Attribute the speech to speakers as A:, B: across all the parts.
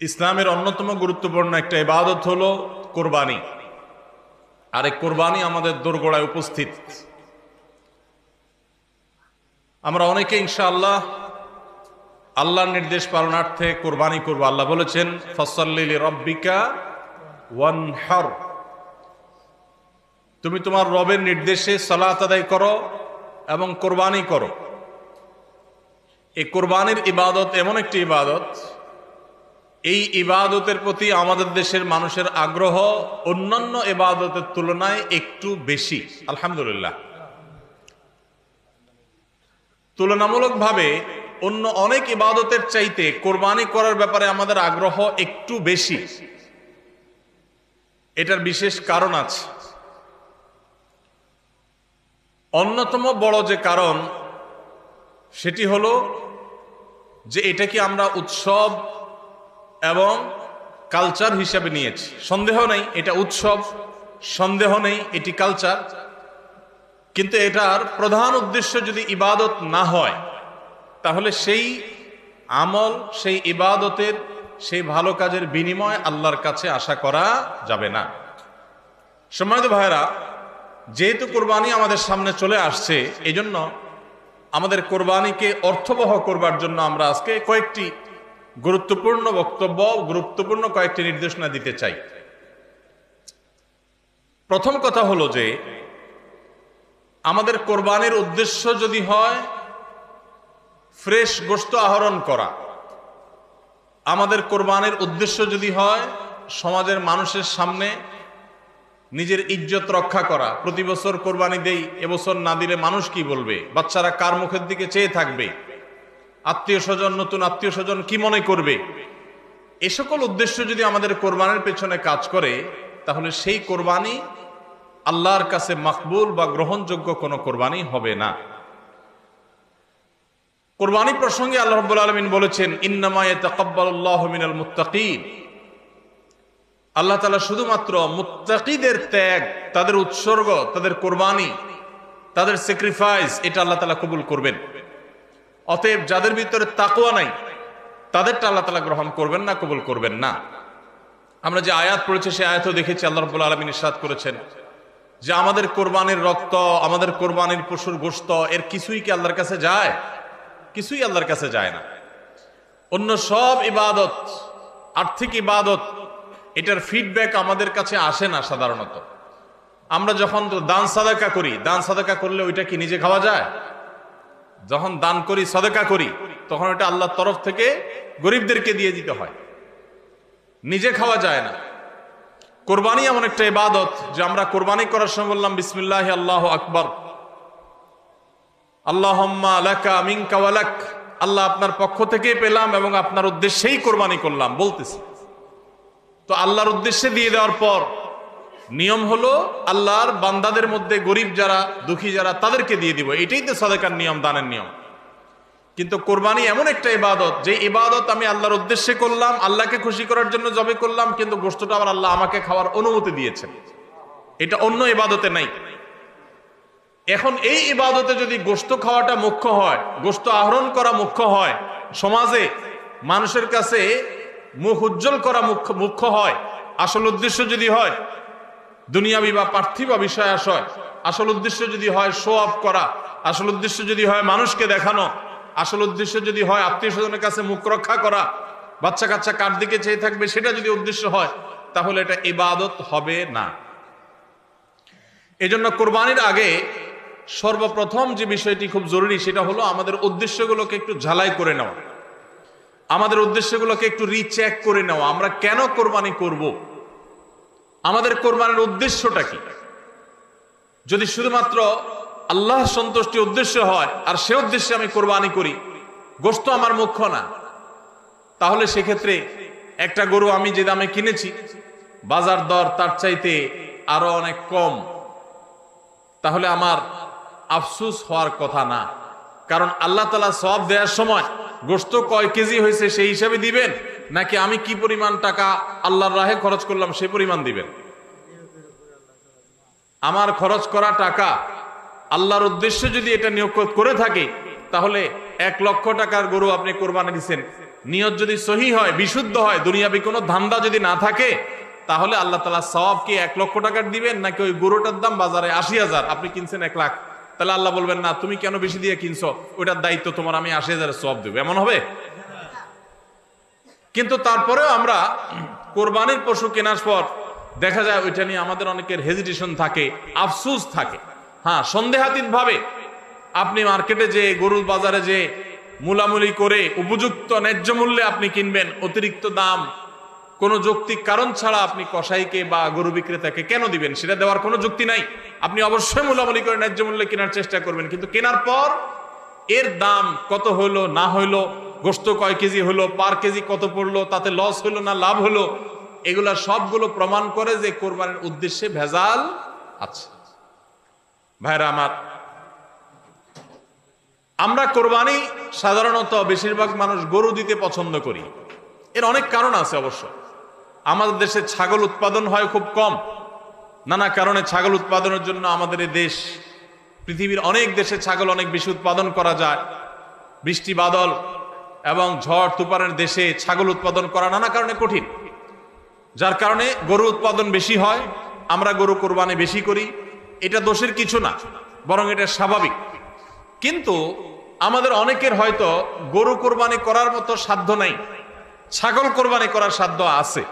A: ইসলামের অন্যতম গুরুত্বপূর্ণ একটা ইবাদত হলো কোরবানি। আর এই কোরবানি আমাদের দোরগোড়ায় উপস্থিত। আমরা অনেকে ইনশাআল্লাহ আল্লাহর নির্দেশ পালনার্থে কোরবানি করব। আল্লাহ বলেছেন, ফাসাল্লি লিরাব্বিকা ওয়ানহার, তুমি তোমার রবের নির্দেশে সালাত আদায় করো এবং কোরবানি করো। এই কোরবানির ইবাদত এমন একটি ইবাদত, এই ইবাদতের প্রতি আমাদের দেশের মানুষের আগ্রহ অন্যান্য ইবাদতের তুলনায় একটু বেশি। আলহামদুলিল্লাহ, তুলনামূলকভাবে অন্য অনেক ইবাদতের চাইতে কোরবানি করার ব্যাপারে আমাদের আগ্রহ একটু বেশি। এটার বিশেষ কারণ আছে। অন্যতম বড় যে কারণ সেটি হলো যে এটাকে আমরা উৎসব এবং কালচার হিসাবে নিয়েছি। সন্দেহ নেই এটা উৎসব, সন্দেহ নেই এটি কালচার, কিন্তু এটার প্রধান উদ্দেশ্য যদি ইবাদত না হয় তাহলে সেই আমল, সেই ইবাদতের, সেই ভালো কাজের বিনিময় আল্লাহর কাছে আশা করা যাবে না। সম্মানিত ভাইরা, যেহেতু কোরবানি আমাদের সামনে চলে আসছে, এজন্য আমাদের কোরবানিকে অর্থবহ করবার জন্য আমরা আজকে কয়েকটি গুরুত্বপূর্ণ বক্তব্য, গুরুত্বপূর্ণ কয়েকটি নির্দেশনা দিতে চাই। প্রথম কথা হলো যে আমাদের কোরবানির উদ্দেশ্য যদি হয় ফ্রেশ গোশত আহরণ করা, আমাদের কোরবানির উদ্দেশ্য যদি হয় সমাজের মানুষের সামনে নিজের ইজ্জত রক্ষা করা, প্রতি বছর কোরবানি দেই, এবছর না দিলে মানুষ কি বলবে, বাচ্চারা কার মুখের দিকে চেয়ে থাকবে, আত্মীয় স্বজন, নতুন আত্মীয় স্বজন কি মনে করবে, এ সকল উদ্দেশ্য যদি আমাদের কোরবানির পেছনে কাজ করে তাহলে সেই কোরবানি আল্লাহর কাছে মাকবুল বা গ্রহণযোগ্য কোনো কোরবানি হবে না। কোরবানি প্রসঙ্গে আল্লাহ রাব্বুল আলামিন বলেছেন, ইন্নামা ইয়াতাকাব্বালুল্লাহু মিনাল মুত্তাকিন, আল্লাহ তাআলা শুধুমাত্র মুত্তাকিদের ত্যাগ, তাদের উৎসর্গ, তাদের কোরবানি, তাদের স্যাক্রিফাইস, এটা আল্লাহ তাআলা কবুল করবেন। অতএব যাদের ভিতরে তাকওয়া নাই তাদেরটা আল্লাহ তাআলা গ্রহণ করবেন না, কবুল করবেন না। আমরা যে আয়াত পড়েছি সেই আয়াতও দেখেছি, আল্লাহ রাব্বুল আলামিন ইরশাদ করেছেন যে আমাদের কোরবানির রক্ত, আমাদের কোরবানির পশুর গোশত, এর কিছুই কি আল্লাহর কাছে যায়? কিছুই আল্লাহর কাছে যায় না। অন্য সব ইবাদত, আর্থিক ইবাদত, এটার ফিডব্যাক আমাদের কাছে আসে না সাধারণত। আমরা যখন দান সাদাকা করি, দান সাদাকা করলে ওইটা কি নিজে খাওয়া যায়? যখন দান করি, সাদাকা করি, তখন ওটা আল্লাহর তরফ থেকে গরিবদেরকে দিয়ে দিতে হয়, নিজে খাওয়া যায় না। কোরবানি এমন একটা ইবাদত যে আমরা কোরবানি করার সময় বললাম বিসমিল্লাহি আল্লাহু আকবার, আল্লাহুম্মা লাকা মিনকা ওয়া লাক, আল্লাহ আপনার পক্ষ থেকে পেলাম এবং আপনার উদ্দেশ্যেই কোরবানি করলাম বলতেছি। তো আল্লাহর উদ্দেশ্যে দিয়ে দেওয়ার পর নিয়ম হলো আল্লাহর বান্দাদের মধ্যে গরিব যারা, দুঃখী যারা, তাদেরকে দিয়ে দিব। এটাই তো সাদাকার নিয়ম, দানের নিয়ম। কিন্তু কোরবানি এমন একটা ইবাদত যে ইবাদত আমি আল্লাহর উদ্দেশ্যে করলাম, আল্লাহকে খুশি করার জন্য জবে করলাম, কিন্তু গোশতটা আবার আল্লাহ আমাকে খাওয়ার অনুমতি দিয়েছেন। এটা অন্য ইবাদতে নাই। এখন এই ইবাদতে যদি গোশত খাওয়াটা মুখ্য হয়, গোশত আহরণ করা মুখ্য হয়, সমাজে মানুষের কাছে মুখ উজ্জ্বল করা মুখ্য হয়, আসল উদ্দেশ্য যদি হয় দুনিয়াবি বা পার্থিব বিষয় আশয়, আসল উদ্দেশ্য যদি হয় শো অফ করা, আসল উদ্দেশ্য যদি হয় মানুষকে দেখানো, আসল উদ্দেশ্য যদি হয় আত্মীয় স্বজনের কাছে মুখ রক্ষা করা, বাচ্চা কাচ্চা কার দিকে চেয়ে থাকবে, সেটা যদি উদ্দেশ্য হয় তাহলে এটা ইবাদত হবে না। এজন্য কোরবানির আগে সর্বপ্রথম যে বিষয়টি খুব জরুরি সেটা হলো আমাদের উদ্দেশ্যগুলোকে একটু ঝালাই করে নেওয়া, আমাদের উদ্দেশ্যগুলোকে একটু রিচেক করে নেওয়া। আমরা কেন কোরবানি করব? আমাদের কোরবানির উদ্দেশ্যটা কি? যদি শুধুমাত্র আল্লাহ সন্তুষ্টি উদ্দেশ্য হয় আর সে উদ্দেশ্যে আমি কোরবানি করি, গোশত আমার মুখ্য না, তাহলে সেক্ষেত্রে একটা গরু আমি যে দামে কিনেছি বাজার দর তার চাইতে আরো অনেক কম, তাহলে আমার আফসোস হওয়ার কথা না। কারণ আল্লাহ তাআলা সওয়াব দেওয়ার সময় গোশত কয় কেজি হয়েছে সেই হিসাবে দিবেন, নাকি আমি কি পরিমাণ টাকা আল্লাহর রাহে খরচ করলাম সেই পরিমাণ দিবেন? আমার খরচ করা টাকা আল্লাহর উদ্দেশ্যে যদি এটা নিয়োগ করে থাকে তাহলে 1 লক্ষ টাকার গরু আপনি কোরবানি দিচ্ছেন, নিয়ত যদি সহি হয়, বিশুদ্ধ হয়, দুনিয়াবি কোনো ধান্দা যদি না থাকে, তাহলে আল্লাহ তাআলা সওয়াব কি 1 লক্ষ টাকার দিবেন, নাকি ওই গরুটার দাম বাজারে 80,000, আপনি কিনছেন 1 লাখ, তাহলে আল্লাহ বলবেন না তুমি কেন বেশি দিয়ে কিনছো, ওইটার দায়িত্ব তোমার, আমি 80,000 সওয়াব দেব, এমন হবে? কিন্তু তারপরেও আমরা কোরবানির পশু কেনার পর দেখা যায় ওইটা নিয়ে আমাদের অনেকের হেজিটেশন থাকে, আফসোস থাকে। হ্যাঁ, সন্দেহাতীত ভাবে আপনি মার্কেটে যে গরুর বাজারে যে মূলামূলি করে উপযুক্ত ন্যায্য মূল্যে আপনি কিনবেন, অতিরিক্ত দাম কোনো যৌক্তিক কারণ ছাড়া আপনি কসাইকে বা গরু বিক্রেতাকে কেন দিবেন, সেটা দেওয়ার কোনো যুক্তি নাই। আপনি অবশ্যই মূলামূলি করে ন্যায্য মূল্যে কেনার চেষ্টা করবেন, কিন্তু কেনার পর এর দাম কত হইলো না হইলো, গোশত কয় কেজি হলো, পার কেজি কত পড়লো, তাতে লস হইলো না লাভ হলো, এগুলা সবগুলো প্রমাণ করে যে কোরবানির উদ্দেশ্যে ভেজাল আছে। ভাইরা আমার, আমরা কোরবানি সাধারণত বেশিরভাগ মানুষ গরু দিতে পছন্দ করি। এর অনেক কারণ আছে অবশ্য। আমাদের দেশে ছাগল উৎপাদন হয় খুব কম, নানা কারণে ছাগল উৎপাদনের জন্য আমাদের এই দেশ, পৃথিবীর অনেক দেশে ছাগল অনেক বেশি উৎপাদন করা যায়। বৃষ্টি বাদল এবং ঝড় তুফানের দেশে ছাগল উৎপাদন করা নানা কারণে কঠিন, যার কারণে গরু উৎপাদন বেশি হয়, আমরা গরু কোরবানি বেশি করি। এটা দোষের কিছু না, বরং এটা স্বাভাবিক। কিন্তু আমাদের অনেকের হয়তো গরু কোরবানি করার মতো সাধ্য নাই, ছাগল কোরবানি করার সাধ্য আছে।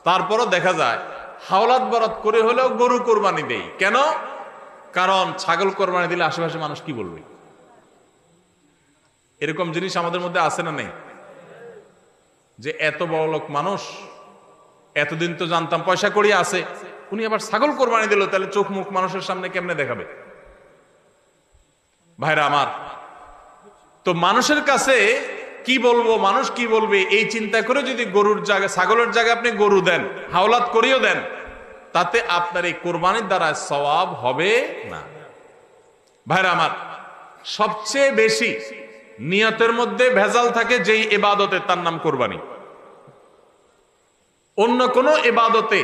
A: তারপরও দেখা যায় হাওলাত বরাত করে হলেও গরু কোরবানি দেই। কেন? কারণ ছাগল কোরবানি দিলে আশেপাশে মানুষ কি বলবে। এরকম জিনিস আমাদের মধ্যে আছে না নেই? যে এত বড় লোক মানুষ, এতদিন তো জানতাম পয়সা করিয়া আছে, উনি আবার ছাগল কোরবানি দিল, তাহলে চোখ মুখ মানুষের সামনে কেমনে দেখাবে? ভাইরা আমার, তো মানুষের কাছে কি বলবো, মানুষ কি বলবে, এই চিন্তা করে যদি গরুর জায়গায় ছাগলের জায়গায় আপনি গরু দেন, হাওলাত করিও দেন, তাতে আপনার এই কোরবানির দ্বারা সওয়াব হবে না। ভাইরা আমার, সবচেয়ে বেশি নিয়তের মধ্যে ভেজাল থাকে যেই ইবাদতে, তার নাম কোরবানি। অন্য কোন ইবাদতে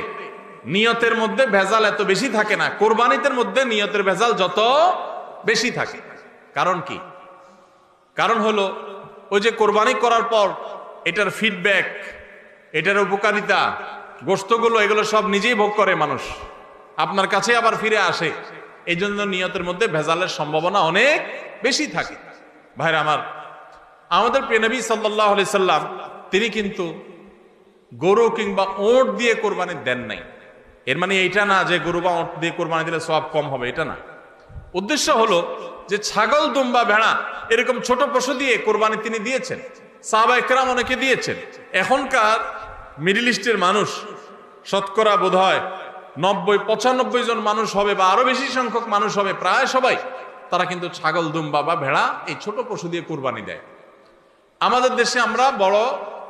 A: নিয়তের মধ্যে ভেজাল এত বেশি থাকে না, কোরবানিতের মধ্যে নিয়তের ভেজাল যত বেশি থাকে। কারণ কি? কারণ হলো ওই যে কোরবানি করার পর এটার ফিডব্যাক, এটার উপকারিতা, গোশতগুলো, এগুলো সব নিজেই ভোগ করে মানুষ, আপনার কাছে আবার ফিরে আসে। এই জন্য নিয়তের মধ্যে ভেজালের সম্ভাবনা অনেক বেশি থাকে। ভাইরা আমার, আমাদের প্রিয় নবী সাল্লাল্লাহু আলাইহি সাল্লাম তিনি কিন্তু গরু কিংবা ওট দিয়ে কোরবানি দেন নাই। এর মানে এইটা না যে গরু বা ওট দিয়ে কোরবানি দিলে সওয়াব কম হবে, এটা না। উদ্দেশ্য হলো যে ছাগল, দুম্বা, ভেড়া এরকম ছোট পশু দিয়ে কোরবানি তিনি দিয়েছেন, সাহাবায়ে কেরাম অনেকে দিয়েছেন। এখনকার মিডল ইস্টের মানুষ শতকরা বোধহয় 90-95 জন মানুষ হবে, বা আরো বেশি সংখ্যক মানুষ হবে, প্রায় সবাই, তারা কিন্তু ছাগল, দুম্বা বা ভেড়া এই ছোট পশু দিয়ে কোরবানি দেয়। আমাদের দেশে আমরা বড়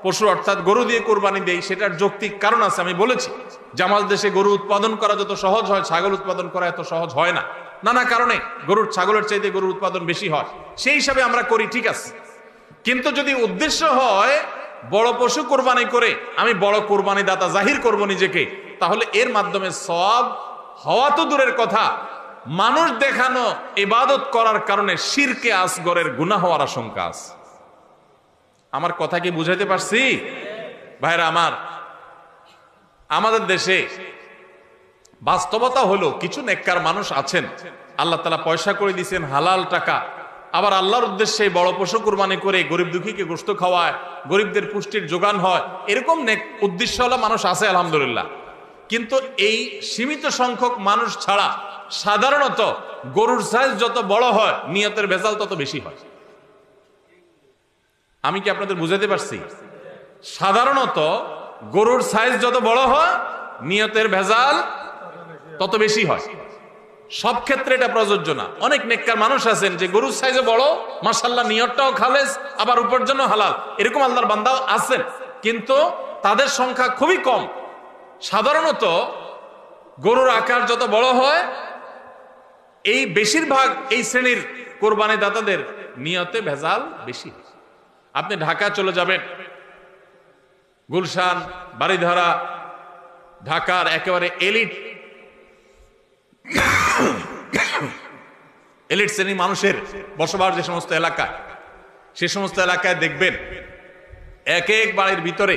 A: পশু অর্থাৎ গরু দিয়ে কোরবানি দেই, সেটার যৌক্তিক কারণ আছে। আমি বলেছি যে আমাদের দেশে গরু উৎপাদন করা যত সহজ হয়, ছাগল উৎপাদন করা এত সহজ হয় না, নানা কারণে। গরুর, ছাগলের চাইতে গরুর উৎপাদন বেশি হয়, সেই হিসাবে আমরা করি, ঠিক আছে। কিন্তু যদি উদ্দেশ্য হয় বড় পশু কোরবানি করে আমি বড় কোরবানি দাতা জাহির করব নিজেকে, তাহলে এর মাধ্যমে সওয়াব হওয়া তো দূরের কথা, মানুষ দেখানো ইবাদত করার কারণে শিরকে আসগরের গুনাহ হওয়ার আশঙ্কা আছে। আমার কথা কি বুঝাইতে পারছি? ভাইরা আমার, আমাদের দেশে বাস্তবতা হলো কিছু নেককার মানুষ আছেন, আল্লাহ তাআলা পয়সা করে দিয়েছেন, হালাল টাকা, আবার আল্লাহর উদ্দেশ্যে বড় পশু কুরবানি করে গরিব দুঃখীকে গোশত খাওয়ায়, গরিবদের পুষ্টির যোগান হয়, এরকম নেক উদ্দেশ্যওয়ালা মানুষ আছে আলহামদুলিল্লাহ। কিন্তু এই সীমিত সংখ্যক মানুষ ছাড়া সাধারণত গরুর সাইজ যত বড় হয় নিয়তের ভেজাল তত বেশি হয়। আমি কি আপনাদের বুঝাতে পারছি? সাধারণত গরুর সাইজ যত বড় হয় নিয়তের ভেজাল তত বেশি হয়। সব ক্ষেত্রে এটা প্রযোজ্য না। অনেক নেককার মানুষ আছেন যে গরুর সাইজে বড়, মাশাআল্লাহ নিয়তটাও খালেস, আবার উপার্জনও হালাল, এরকম আল্লাহর বান্দাও আছেন, কিন্তু তাদের সংখ্যা খুবই কম। সাধারণত গরুর আকার যত বড় হয়, এই বেশিরভাগ এই শ্রেণীর কোরবানি দাতাদের নিয়তে ভেজাল বেশি। আপনি ঢাকা চলে যাবেন, গুলশান, বাড়িধারা, ঢাকার একেবারে এলিট শ্রেণীর মানুষের বসবাস যে সমস্ত এলাকায়, সে সমস্ত এলাকায় দেখবেন এক এক বাড়ির ভিতরে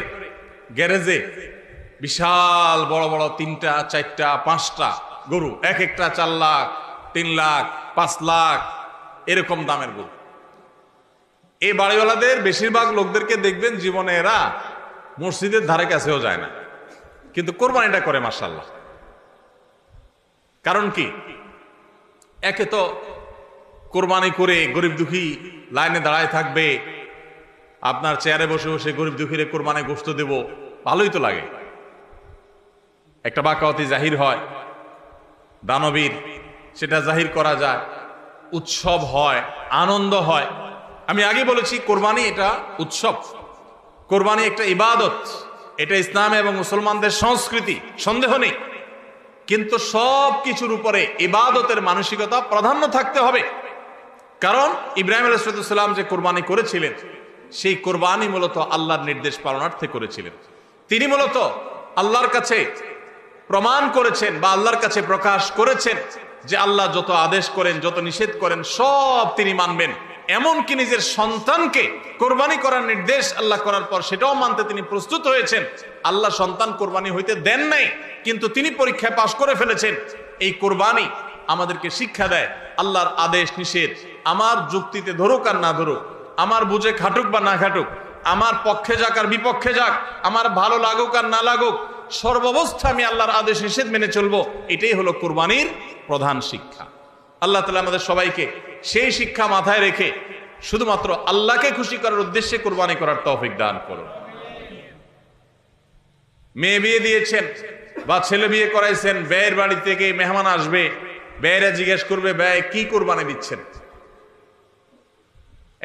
A: গ্যারেজে বিশাল বড় বড় 3টা 4টা 5টা গরু, এক একটা 4 লাখ 3 লাখ 5 লাখ এরকম দামের গরু। এই বাড়িওয়ালাদের বেশিরভাগ লোকদেরকে দেখবেন জীবনে এরা মসজিদের ধারে কাছেও যায় না, কিন্তু কোরবানিটা করে মাশাআল্লাহ। কারণ কি? একে তো কোরবানি করে গরিব দুঃখী লাইনে দাঁড়ায় থাকবে, আপনার চেয়ারে বসে বসে গরিব দুঃখীরে কোরবানি গোশত দেব, ভালোই তো লাগে। একটা বাকাওয়াতি জাহির হয়, দানবীর সেটা জাহির করা যায়, উৎসব হয়, আনন্দ হয়। আমি আগে বলেছি কোরবানি এটা উৎসব, কোরবানি একটা ইবাদত, এটা ইসলাম এবং মুসলমানদের সংস্কৃতি, সন্দেহ নেই। কিন্তু সব কিছুর উপরে ইবাদতের মানসিকতা প্রাধান্য থাকতে হবে। কারণ ইব্রাহিম আলাইহিস সালাম যে কোরবানি করেছিলেন, সেই কোরবানি মূলত আল্লাহর নির্দেশ পালনার্থে করেছিলেন। তিনি মূলত আল্লাহর কাছে প্রমাণ করেছেন বা আল্লাহর কাছে প্রকাশ করেছেন যে আল্লাহ যত আদেশ করেন, যত নিষেধ করেন সব তিনি মানবেন। এমনকি নিজের সন্তানকে কোরবানি করার নির্দেশ আল্লাহ করার পর সেটাও মানতে তিনি প্রস্তুত হয়েছেন। আল্লাহ সন্তান কোরবানি হইতে দেন নাই, কিন্তু তিনি পরীক্ষায় পাশ করে ফেলেছেন। এই কোরবানি আমাদেরকে শিক্ষা দেয় আল্লাহর আদেশ নিষেধ আমার যুক্তিতে ধরুক আর না ধরুক, আমার বুঝে খাটুক বা না খাটুক, আমার পক্ষে যাক আর বিপক্ষে যাক, আমার ভালো লাগুক আর না লাগুক, সর্বাবস্থা আমি আল্লাহর আদেশ নিষেধ মেনে চলবো। এটাই হলো কোরবানির প্রধান শিক্ষা। আল্লাহ তাআলা আমাদের সবাইকে সেই শিক্ষা মাথায় রেখে শুধুমাত্র আল্লাহকে খুশি করার উদ্দেশ্যে কোরবানি করার তৌফিক দান করুন। মেয়ে বিয়ে দিয়েছেন বা ছেলে বিয়ে করাইছেন, ব্যয়ের বাড়ি থেকে মেহমান আসবে, ব্যয়েরা জিজ্ঞেস করবে ব্যয় কি কোরবানি দিচ্ছেন,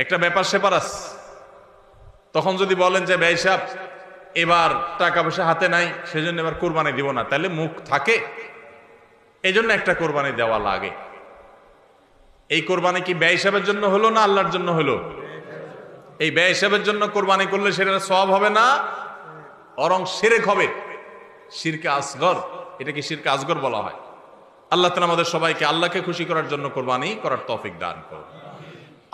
A: একটা ব্যাপার সেপার আছে। তখন যদি বলেন যে ব্যয় সাহেব এবার টাকা পয়সা হাতে নাই, সেজন্য এবার কোরবানি দিব না, তাহলে মুখ থাকে। এই জন্য একটা কোরবানি দেওয়া লাগে। এই কোরবানি কি ব্যয় হিসাবের জন্য হলো না আল্লাহর জন্য হলো? এই ব্যয় হিসাবের জন্য কোরবানি করলে সেটা সওয়াব হবে না, বরং শিরক হবে, শিরকে আসগর। এটাকে শিরকে আসগর বলা হয়। আল্লাহ তাআলা আমাদের সবাইকে আল্লাহকে খুশি করার জন্য কোরবানি করার তৌফিক দান করুন।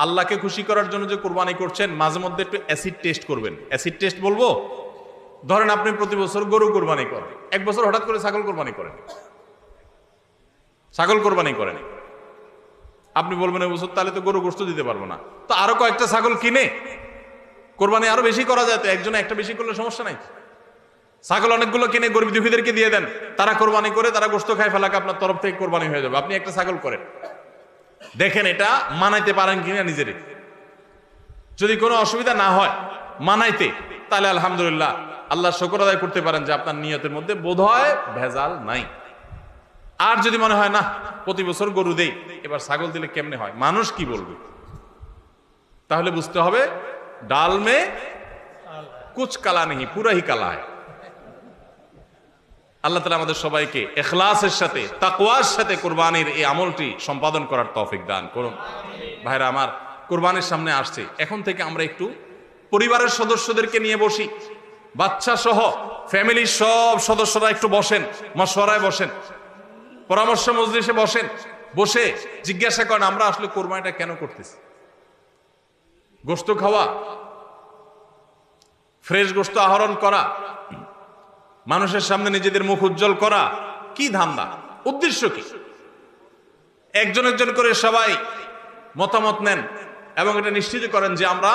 A: আল্লাহকে খুশি করার জন্য যে কোরবানি করছেন, মাঝে মধ্যে একটু অ্যাসিড টেস্ট করবেন। অ্যাসিড টেস্ট বলবো, ধরেন আপনি প্রতি বছর গরু কোরবানি করেন, এক বছর হঠাৎ করে ছাগল কোরবানি করেন, ছাগল কোরবানি করেন, আপনি বলবেন এই বছর তাহলে তো গরু গোশত দিতে পারবো না, তো আরো কয়েকটা ছাগল কিনে কোরবানি আরো বেশি করা যায়, তো একজনে একটা বেশি করলে সমস্যা নাই। ছাগল অনেকগুলো কিনে গরিব দুঃখীদেরকে দিয়ে দেন, তারা কোরবানি করে তারা গোশত খায় ফেলাকে আপনার তরফ থেকে কোরবানি হয়ে যাবে। আপনি একটা ছাগল করেন, দেখেন এটা মানাইতে পারেন কিনা নিজেরে। যদি কোনো অসুবিধা না হয় মানাইতে, তাহলে আলহামদুলিল্লাহ আল্লাহ শুকর আদায় করতে পারেন যে আপনার নিয়তের মধ্যে বোধহয় ভেজাল নাই। আর যদি মনে হয় না প্রতি বছর গরু দেই, এবার ছাগল দিলে কেমনে হয়, মানুষ কি বলবে, তাহলে বুঝতে হবে ডাল মে কুছ কালা নেই, পুরা হি কালা হয়। আল্লাহ তাআলা আমাদের সবাইকে ইখলাসের সাথে তাকওয়ার সাথে কুরবানির এই আমলটি সম্পাদন করার তৌফিক দান করুন। ভাইরা আমার, কুরবানির সামনে আসছে, এখন থেকে আমরা একটু পরিবারের সদস্যদেরকে নিয়ে বসি, বাচ্চা সহ ফ্যামিলির সব সদস্যরা একটু বসেন, মশওয়ারায় বসেন, পরামর্শ মজলিসে বসেন, বসে জিজ্ঞাসা করেন আমরা আসলে কোরবানিটা কেন করতেছি। গোশত খাওয়া, ফ্রেশ গোশত আহরণ করা, মানুষের সামনে নিজেদের মুখ উজ্জ্বল করা, কি ধান্দা, উদ্দেশ্য কি? একজন একজন করে সবাই মতামত নেন এবং এটা নিশ্চিত করেন যে আমরা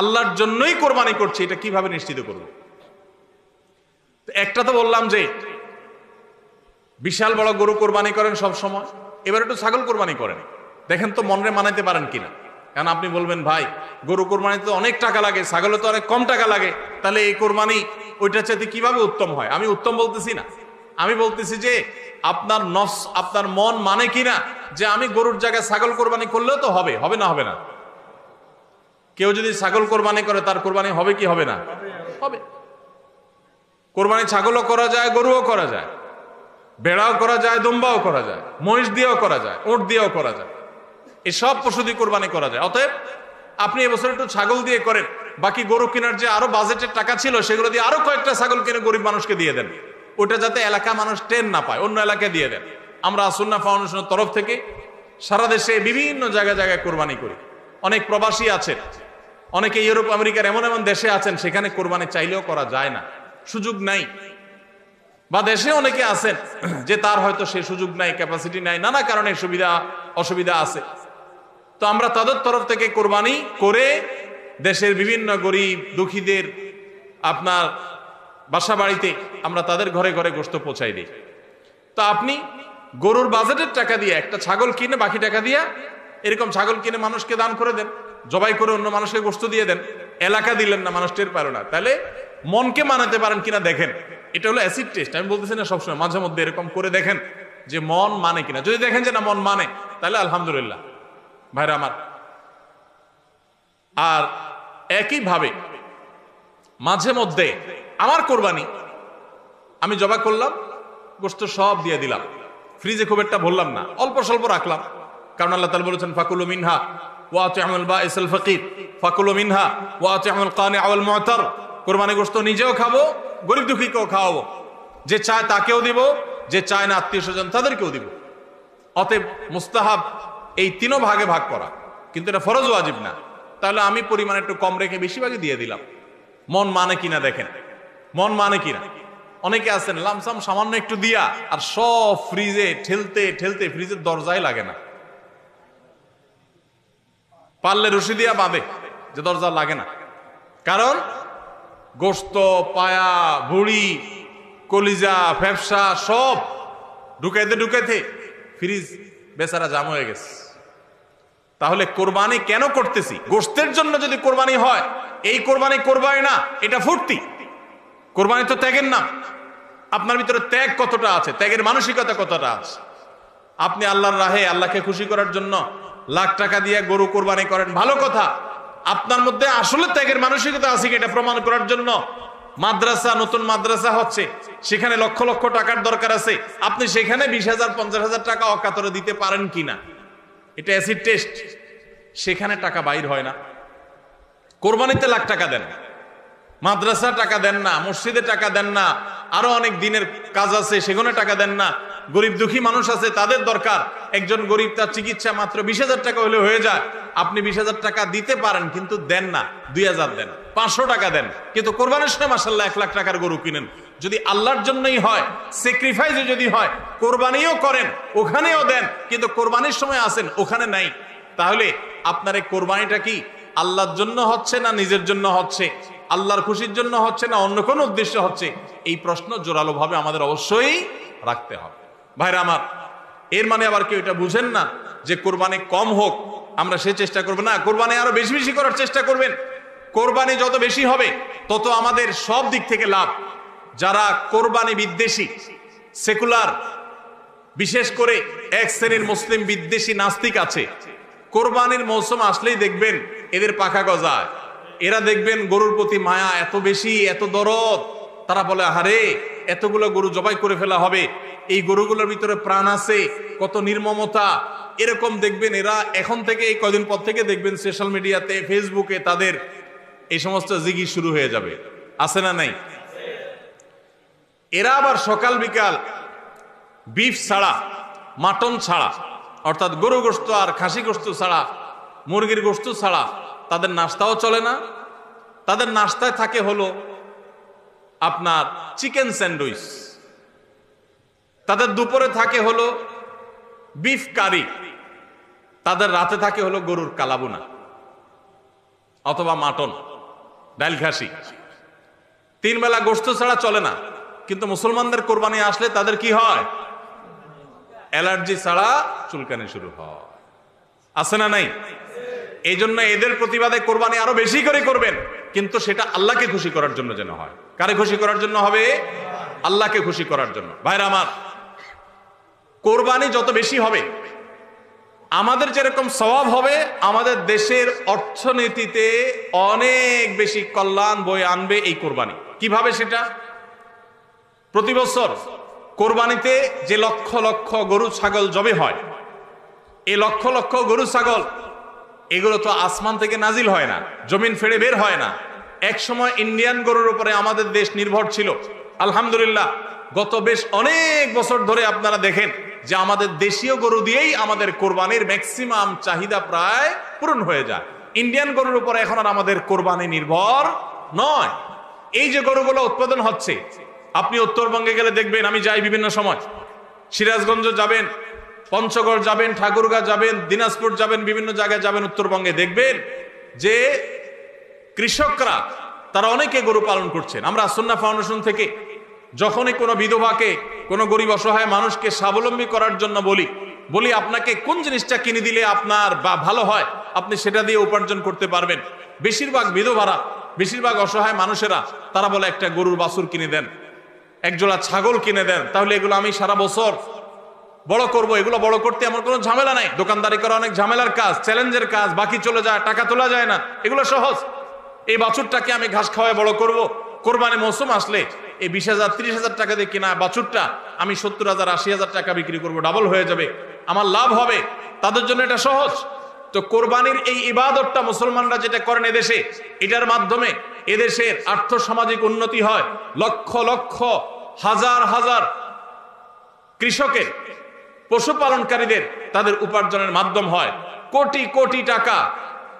A: আল্লাহর জন্যই কোরবানি করছি। এটা কিভাবে নিশ্চিত করব? একটা তো বললাম যে বিশাল বড় গরু কোরবানি করেন সব সময়, এবার একটু ছাগল কোরবানি করেন, দেখেন তো মনরে মানাইতে পারেন কিনা। কারণ আপনি বলবেন ভাই গরু কোরবানিতে অনেক টাকা লাগে, ছাগলে তো অনেক কম টাকা লাগে, তাহলে এই কোরবানি ওইটা চাইতে কিভাবে উত্তম হয়? আমি উত্তম বলতেছি না, আমি বলতেছি যে আপনার নফস, আপনার মন মানে কিনা যে আমি গরুর জায়গায় ছাগল কোরবানি করলেও তো হবে, হবে না হবে না? কেউ যদি ছাগল কোরবানি করে তার কোরবানি হবে কি হবে না? হবে। কোরবানি ছাগলও করা যায়, গরুও করা যায়, ভেড়াও করা যায়, দুম্বাও করা যায়, মহিষ দিয়েও করা যায়, উট দিয়েও করা যায়, এসব পশু দিয়ে কোরবানি করা যায়। অতএব আপনি এবছর একটু ছাগল দিয়ে করেন, বাকি গরু কেনার যে আরো বাজেটের টাকা ছিল সেগুলো দিয়ে আরো কয়েকটা ছাগল কিনে গরিব মানুষকে দিয়ে দেন, ওটা যাতে এলাকা মানুষ টেন না পায়, অন্য এলাকায় দিয়ে দেন। আমরা সুন্নাহ ফাউন্ডেশনের তরফ থেকে সারা দেশে বিভিন্ন জায়গায় জায়গায় কোরবানি করি। অনেক প্রবাসী আছেন, অনেকে ইউরোপ আমেরিকার এমন এমন দেশে আছেন সেখানে কোরবানি চাইলেও করা যায় না, সুযোগ নাই। বা দেশে অনেকে আছেন যে তার হয়তো সে সুযোগ নাই, ক্যাপাসিটি নাই, নানা কারণে সুবিধা অসুবিধা আছে। তো আমরা তাদের তরফ থেকে কোরবানি করে দেশের বিভিন্ন গরিব দুঃখীদের আপনার বাসা বাড়িতে আমরা তাদের ঘরে ঘরে গোশত পৌঁছাই দিই। তো আপনি গরুর বাজেটের টাকা দিয়ে একটা ছাগল কিনে বাকি টাকা দিয়ে এরকম ছাগল কিনে মানুষকে দান করে দেন, জবাই করে অন্য মানুষকে গোশত দিয়ে দেন, এলাকা দিলেন না, মানুষ টের পারো না। তাহলে মনকে মানাতে পারেন কিনা দেখেন। এটা হলো অ্যাসিড টেস্ট। আমি বলতেছি না সবসময়, মাঝে মধ্যে এরকম করে দেখেন যে মন মানে কিনা। যদি দেখেন যে না মন মানে, তাহলে আলহামদুলিল্লাহ ভাইরা আমার। আর একইভাবে মাঝে মধ্যে আমার কোরবানি আমি জবা করলাম, গোশত সব দিয়ে দিলাম, ফ্রিজে খুব একটা ভরলাম না, অল্প স্বল্প রাখলাম। কারণ আল্লাহ তাআলা বলেছেন ফাকুলু মিনহা ওয়া আতি'মুল বাঈসাল ফাকির, ফাকুলু মিনহা ওয়া আতি'মুল কানি'a ওয়াল মু'তার। কোরবানি গোশত নিজেও খাবো, গরিব দুঃখীকেও খাওয়াবো, যে চায় তাকেও দিব, যে চায় না আত্মীয় স্বজন তাদেরকেও দিব। অতএব মুস্তাহাব এই তিনও ভাগে ভাগ করা, কিন্তু এটা ফরজ ওয়াজিব না। তাহলে আমি পরিমাণ একটু কম রেখে বেশিরভাগই দিয়ে দিলাম। মন মানে কিনা দেখেন, মন মানে কিনা। অনেকে আছেন লামসাম সামান্য একটু দিয়া আর সব ফ্রিজে ঠেলতে ঠেলতে ফ্রিজের দরজায় লাগে না, পারলে রশি দিয়া বাঁধে যে দরজা লাগে না। কারণ গোশত, পায়া, ভুড়ি, কলিজা, ফ্যাপসা সব ঢুকাইতে ঢুকাইতে ফ্রিজ বেচারা জাম হয়ে গেছে। তাহলে কোরবানি কেন করতেছি? গোশতের জন্য যদি কোরবানি হয়, এই কোরবানি কোরবানি না, এটা ফুর্তি। কোরবানি তো ত্যাগের নাম। আপনার ভিতরে ত্যাগ কতটা আছে, ত্যাগের মানসিকতা কতটা আছে। আপনি আল্লাহর রাহে আল্লাহকে খুশি করার জন্য লাখ টাকা দিয়ে গরু কোরবানি করেন, ভালো কথা। আপনার মধ্যে আসলে ত্যাগের মানসিকতা আছে কি এটা প্রমাণ করার জন্য মাদ্রাসা, নতুন মাদ্রাসা হচ্ছে, সেখানে লক্ষ লক্ষ টাকার দরকার আছে, আপনি সেখানে 20,000 50,000 টাকা অকাতরে দিতে পারেন কিনা, এটা অ্যাসিড টেস্ট। সেখানে টাকা বাইর হয় না। কোরবানিতে লাখ টাকা দেন, মাদ্রাসা টাকা দেন না, মসজিদে টাকা দেন না, আরো অনেক দিনের কাজ আছে সেখানে টাকা দেন না। গরিব দুঃখী মানুষ আছে, তাদের দরকার। একজন গরিব তার চিকিৎসা মাত্র 20,000 টাকা হলে হয়ে যায়, আপনি 20,000 টাকা দিতে পারেন কিন্তু দেন না, 2,000 দেন, 500 টাকা দেন। কিন্তু কোরবানির সময় মাশাআল্লাহ 1 লাখ টাকার গরু কিনেন। যদি আল্লাহর জন্যই হয়, স্যাক্রিফাইস যদি হয়, কোরবানিও করেন, ওখানেও দেন, কিন্তু কোরবানির সময় আসেন ওখানে নাই, তাহলে আপনার এই কোরবানিটা কি আল্লাহর জন্য হচ্ছে না নিজের জন্য হচ্ছে, আল্লাহর খুশির জন্য হচ্ছে না অন্য কোনো উদ্দেশ্য হচ্ছে? এই প্রশ্ন জোরালো ভাবে আমাদের অবশ্যই রাখতে হবে। ভাইরা আমার, এর মানে আবার কেউ এটা বুঝেন না যে কোরবানি কম হোক আমরা সে চেষ্টা করবো না, কোরবানি আরো বেশি বেশি করার চেষ্টা করবেন। কোরবানি যত বেশি হবে তত আমাদের সব দিক থেকে লাভ। যারা কোরবানি বিদ্বেষী, সেকুলার, বিশেষ করে এক শ্রেণীর মুসলিম বিদ্বেষী নাস্তিক আছে, কোরবানির মৌসুম আসলেই দেখবেন এদের পাখা গজায়। এরা দেখবেন গরুর প্রতি মায়া এত বেশি, এত দরদ। তারা বলে আরে এতগুলো গরু জবাই করে ফেলা হবে, এই গরুগুলোর ভিতরে প্রাণ আছে, কত নির্মমতা। এরকম দেখবেন এরা এখন থেকে, এই কয়দিন পর থেকে দেখবেন সোশ্যাল মিডিয়াতে, ফেসবুকে তাদের এই সমস্ত জিগি শুরু হয়ে যাবে, আছে না নাই? এরা আবার সকাল বিকাল বিফ ছাড়া, মাটন ছাড়া, অর্থাৎ গরু গোশত আর খাসি গোশত ছাড়া, মুরগির গোশত ছাড়া তাদের নাস্তাও চলে না। তাদের নাস্তায় থাকে হলো আপনার চিকেন স্যান্ডউইচ, তাদের দুপুরে থাকে হলো বিফ কারি, তাদের রাতে থাকে হলো গরুর কালাবুনা অথবা মাটন, ডাল খাসি। 3 বেলা গোশত ছাড়া চলে না। কিন্তু মুসলমানদের কোরবানি আসলে তাদের কি হয়? অ্যালার্জি ছাড়া চুলকানি শুরু হয়, আছে না নাই? এই জন্য এদের প্রতিবাদে কোরবানি আরো বেশি করে করবেন, কিন্তু সেটা আল্লাহকে খুশি করার জন্য যেন হয়। কারে খুশি করার জন্য হবে? আল্লাহকে খুশি করার জন্য। ভাইরা আমার, কোরবানি যত বেশি হবে আমাদের যেরকম সওয়াব হবে, আমাদের দেশের অর্থনীতিতে অনেক বেশি কল্যাণ বয়ে আনবে এই কোরবানি। কিভাবে সেটা? প্রতি বছর কোরবানিতে যে লক্ষ লক্ষ গরু ছাগল জবে হয়, এই লক্ষ লক্ষ গরু ছাগল এগুলো তো আসমান থেকে নাজিল হয় না, জমিন ফেড়ে বের হয় না। এক সময় ইন্ডিয়ান গরুর উপরে আমাদের দেশ নির্ভর ছিল। আলহামদুলিল্লাহ গত বেশ অনেক বছর ধরে আপনারা দেখেন যে আমাদের দেশীয় গরু দিয়েই আমাদের কোরবানির ম্যাক্সিমাম চাহিদা প্রায় পূরণ হয়ে যায়। ইন্ডিয়ান গরুর উপর এখন আর আমাদের কোরবানি নির্ভর নয়। এই যে গরুগুলো উৎপাদন হচ্ছে, আপনি উত্তরবঙ্গে গেলে দেখবেন, আমি যাই বিভিন্ন সময়, সিরাজগঞ্জ যাবেন, পঞ্চগড় যাবেন, ঠাকুরগাঁ যাবেন, দিনাজপুর যাবেন, বিভিন্ন জায়গায় যাবেন উত্তরবঙ্গে, দেখবেন যে কৃষকরা তারা অনেকে গরু পালন করছেন। আমরা সুন্নাহ ফাউন্ডেশন থেকে যখনই কোনো বিধবাকে, কোনো গরিব অসহায় মানুষকে স্বাবলম্বী করার জন্য বলি আপনাকে কোন জিনিসটা কিনে দিলে আপনার বা ভালো হয়, আপনি সেটা দিয়ে উপার্জন করতে পারবেন। বেশিরভাগ বিধবারা, বেশিরভাগ অসহায় মানুষেরা তারা বলে একটা গরুর বাছুর কিনে দেন, একজোড়া ছাগল কিনে দেন, তাহলে এগুলো আমি সারা বছর বড় করব। এগুলো বড় করতে আমার কোনো ঝামেলা নাই। দোকানদারি করা অনেক ঝামেলার কাজ, চ্যালেঞ্জের কাজ, বাকি চলে যায়, টাকা তোলা যায় না, এগুলো সহজ। এই বাছুরটাকে আমি ঘাস খাওয়ায় বড় করব। কোরবানি মৌসুম আসলে এই 20,000 30,000 টাকা দিয়ে কিনা বাছুরটা আমি 70,000 80,000 টাকা বিক্রি করব, ডাবল হয়ে যাবে, আমার লাভ হবে। তাদের জন্য এটা সহজ। তো কোরবানির এই ইবাদতটা মুসলমানরা যেটা করেন এদেশে, এটার মাধ্যমে এদেশের আর্থ সামাজিক উন্নতি হয়। লক্ষ লক্ষ হাজার হাজার কৃষকের, পশুপালনকারীদের তাদের উপার্জনের মাধ্যম হয়। কোটি কোটি টাকা,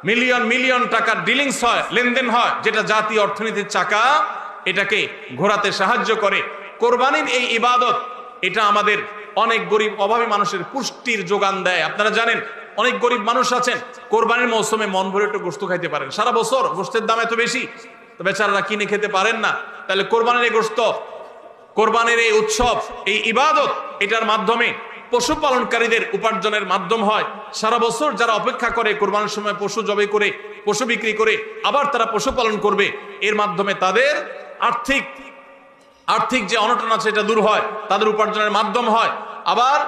A: মিলিয়ন মিলিয়ন টাকার ডিলিংস হয়, লেনদেন হয়, যেটা জাতীয় অর্থনীতির চাকা এটাকে ঘোরাতে সাহায্য করে। কোরবানির এই ইবাদত এটা আমাদের অনেক গরিব অভাবী মানুষের পুষ্টির যোগান দেয়। আপনারা জানেন অনেক গরিব মানুষ আছেন কোরবানির মৌসুমে মন ভরে একটু গোশত খাইতে পারেন, সারা বছর গোশতের দাম এত বেশি, তো বেচারারা কিনে খেতে পারেন না। তাহলে কোরবানির এই গোশত, কোরবানির এই উৎসব, এই ইবাদত, এটার মাধ্যমে পশুপালনকারীদের উপার্জনের মাধ্যম হয়। সারা বছর যারা অপেক্ষা করে কোরবানির সময় পশু জবাই করে, পশু বিক্রি করে আবার তারা পশুপালন করবে, এর মাধ্যমে তাদের আর্থিক যে অনটন আছে এটা দূর হয়, তাদের উপার্জনের মাধ্যম হয়। আবার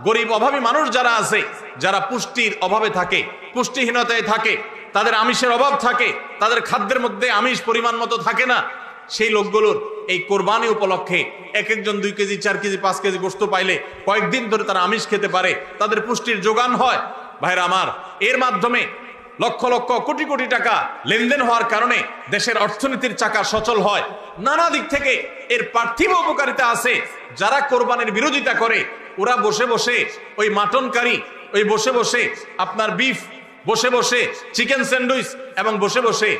A: গরিব অভাবী মানুষ যারা আছে, যারা পুষ্টির অভাবে থাকে, পুষ্টিহীনতায় থাকে, তাদের আমিষের অভাব থাকে, তাদের খাদ্যের মধ্যে আমিষ পরিমাণ মতো থাকে না, সেই লোকগুলোর এই কোরবানি উপলক্ষে এক একজন 2 কেজি 4 কেজি 5 কেজি গোশত পাইলে কয়েকদিন ধরে তারা আমিষ খেতে পারে, তাদের পুষ্টির যোগান হয়। ভাইরা আমার, এর মাধ্যমে লক্ষ লক্ষ কোটি কোটি টাকা লেনদেন হওয়ার কারণে দেশের অর্থনীতির চাকা সচল হয়। নানা দিক থেকে এর পার্থিব উপকারিতা আছে। যারা কোরবানির বিরোধিতা করে ওরা বসে বসে ওই মাটন কারি, ওই বসে বসে আপনার বিফ, বসে বসে চিকেন স্যান্ডউইচ, এবং বসে বসে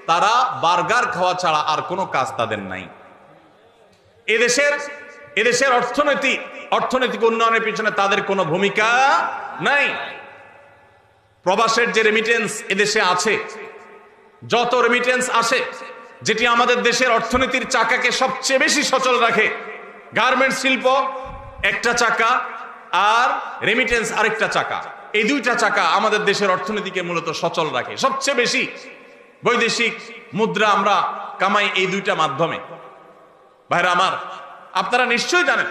A: তারা বার্গার খাওয়া ছাড়া আর কোনো কাজ তাদের নাই। এদেশের অর্থনৈতিক উন্নয়নের পিছনে তাদের কোনো ভূমিকা নাই। প্রবাসের যে রেমিটেন্স এদেশে আছে, যত রেমিটেন্স আসে, যেটি আমাদের দেশের অর্থনীতির চাকাকে সবচেয়ে বেশি সচল রাখে, গার্মেন্টস শিল্প একটা চাকা আর রেমিটেন্স আরেকটা চাকা, এই দুইটা চাকা আমাদের দেশের অর্থনীতিকে মূলত সচল রাখে। সবচেয়ে বেশি বৈদেশিক মুদ্রা আমরা কামাই এই দুইটা মাধ্যমে। ভাইরা আমার, আপনারা নিশ্চয়ই জানেন,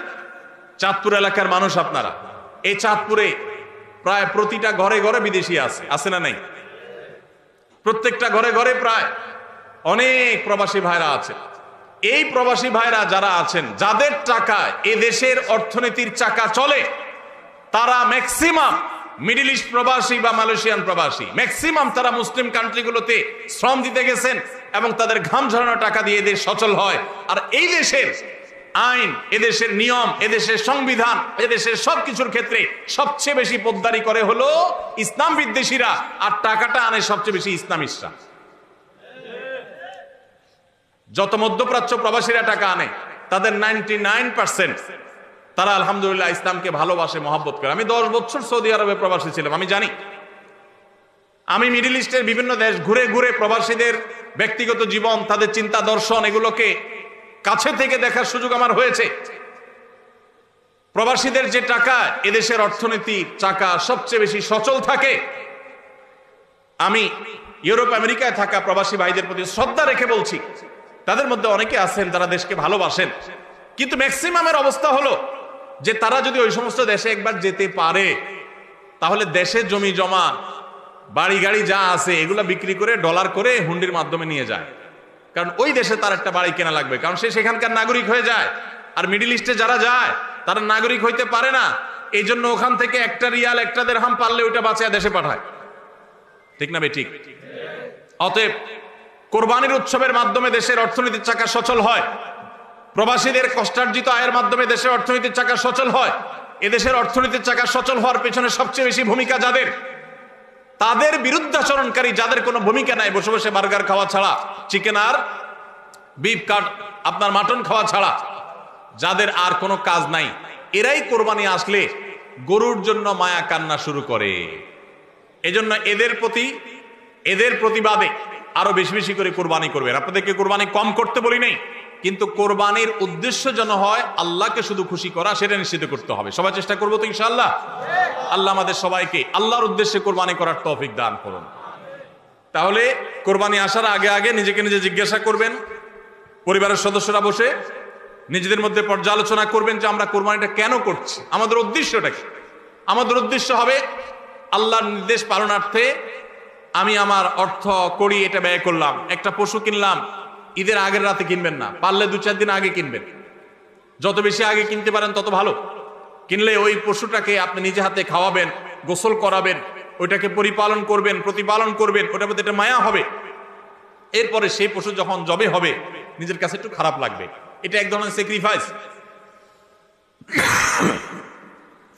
A: চাঁদপুর এলাকার মানুষ আপনারা, এই চাঁদপুরে প্রায় প্রতিটা ঘরে ঘরে বিদেশি আছে না নাই? প্রত্যেকটা ঘরে ঘরে প্রায় অনেক প্রবাসী ভাইরা আছে। এই প্রবাসী ভাইরা যারা আছেন, যাদের টাকায় এ দেশের অর্থনীতির চাকা চলে, তারা ম্যাক্সিমাম মিডল ইস্ট প্রবাসী বা মালয়েশিয়ান প্রবাসী, ম্যাক্সিমাম তারা মুসলিম কান্ট্রিগুলোতে শ্রম দিতে গেছেন এবং তাদের ঘাম ঝরানো টাকা দিয়ে এদের সচল হয়। আর এই দেশের আইন, এদেশের নিয়ম, এদেশের সংবিধান, এদেশের সবকিছুর ক্ষেত্রে সবচেয়ে বেশি পোদ্দারি করে হলো ইসলাম বিদ্বেষীরা, আর টাকাটা আনে সবচেয়ে বেশি ইসলামিস্টরা। যত মধ্যপ্রাচ্য প্রবাসীরা টাকা আনে, তাদের 99% তারা আলহামদুলিল্লাহ ইসলামকে ভালোবাসে, মহব্বত করে। আমি 10 বছর সৌদি আরবে প্রবাসী ছিলাম, আমি জানি। আমি মিডল ইস্টের বিভিন্ন দেশ ঘুরে ঘুরে প্রবাসীদের ব্যক্তিগত জীবন, তাদের চিন্তা দর্শন, এগুলোকে কাছে থেকে দেখার সুযোগ আমার হয়েছে। প্রবাসীদের যে টাকা এদেশের অর্থনীতির চাকা সবচেয়ে বেশি সচল থাকে। আমি ইউরোপ আমেরিকায় থাকা প্রবাসী ভাইদের প্রতি শ্রদ্ধা রেখে বলছি, তাদের মধ্যে অনেকে আছেন তারা দেশকে ভালোবাসেন, কিন্তু ম্যাক্সিমামের অবস্থা হলো যে তারা যদি ওই সমস্ত দেশে একবার যেতে পারে, তাহলে দেশে জমি জমা, বাড়ি গাড়ি যা আছে এগুলা বিক্রি করে ডলার করে হুন্ডির মাধ্যমে নিয়ে যায়। কারণ ওই দেশে তার একটা বাড়ি কেনা লাগবে, কারণ সে সেখানকার নাগরিক হয়ে যায়। আর মিডল ইস্টে যারা যায় তারা নাগরিক হইতে পারে না, এই জন্য ওখান থেকে একটা রিয়াল, একটা দিরহাম পারলে ওইটা বাঁচিয়ে দেশে পাঠায়। ঠিক না বেঠিক? অতএব কোরবানির উৎসবের মাধ্যমে দেশের অর্থনীতির চাকা সচল হয়। প্রবাসীদের কষ্টার্জিত আয়ের মাধ্যমে দেশের অর্থনীতির চাকা সচল হয়। এদেশের অর্থনীতির চাকা সচল হওয়ার পেছনে সবচেয়ে বেশি ভূমিকা যাদের, তাদের বিরুদ্ধাচরণকারী, যাদের কোনো ভূমিকা নাই, বসে বসে বার্গার খাওয়া ছাড়া, চিকেন আর বিফ কাট আপনার মাটন খাওয়া ছাড়া যাদের আর কোনো কাজ নাই, এরাই কোরবানি আসলে গরুর জন্য মায়া কান্না শুরু করে। এজন্য এদের প্রতিবাদে আরো বেশি বেশি করে কোরবানি করবেন। আপনাদেরকে কোরবানি কম করতে বলি নাই, কিন্তু কোরবানির উদ্দেশ্য যেন হয় আল্লাহকে শুধু খুশি করা, সেটা নিশ্চিত করতে হবে। সবাই চেষ্টা করবো তো ইনশাআল্লাহ। আল্লাহ আমাদের সবাইকে আল্লাহর উদ্দেশ্যে কোরবানি করার তৌফিক দান করুন। তাহলে কোরবানি আসার আগে আগে নিজেকে নিজে জিজ্ঞাসা করবেন, পরিবারের সদস্যরা বসে নিজেদের মধ্যে পর্যালোচনা করবেন যে আমরা কোরবানিটা কেন করছি, আমাদের উদ্দেশ্যটা কি। আমাদের উদ্দেশ্য হবে আল্লাহর নির্দেশ পালনার্থে আমি আমার অর্থ করি, এটা ব্যয় করলাম। একটা পশু কিনলাম, ঈদের আগের রাতে কিনবেন না, পারলে 2-4 দিন আগে কিনবেন। যত বেশি আগে কিনতে পারেন তত ভালো। কিনলে ওই পশুটাকে আপনি নিজে হাতে খাওয়াবেন, গোসল করাবেন, ওইটাকে পরিপালন করবেন, প্রতিপালন করবেন, ওটার মধ্যে একটা মায়া হবে। এরপরে সেই পশু যখন জবে হবে নিজের কাছে একটু খারাপ লাগবে। এটা এক ধরনের স্যাক্রিফাইস।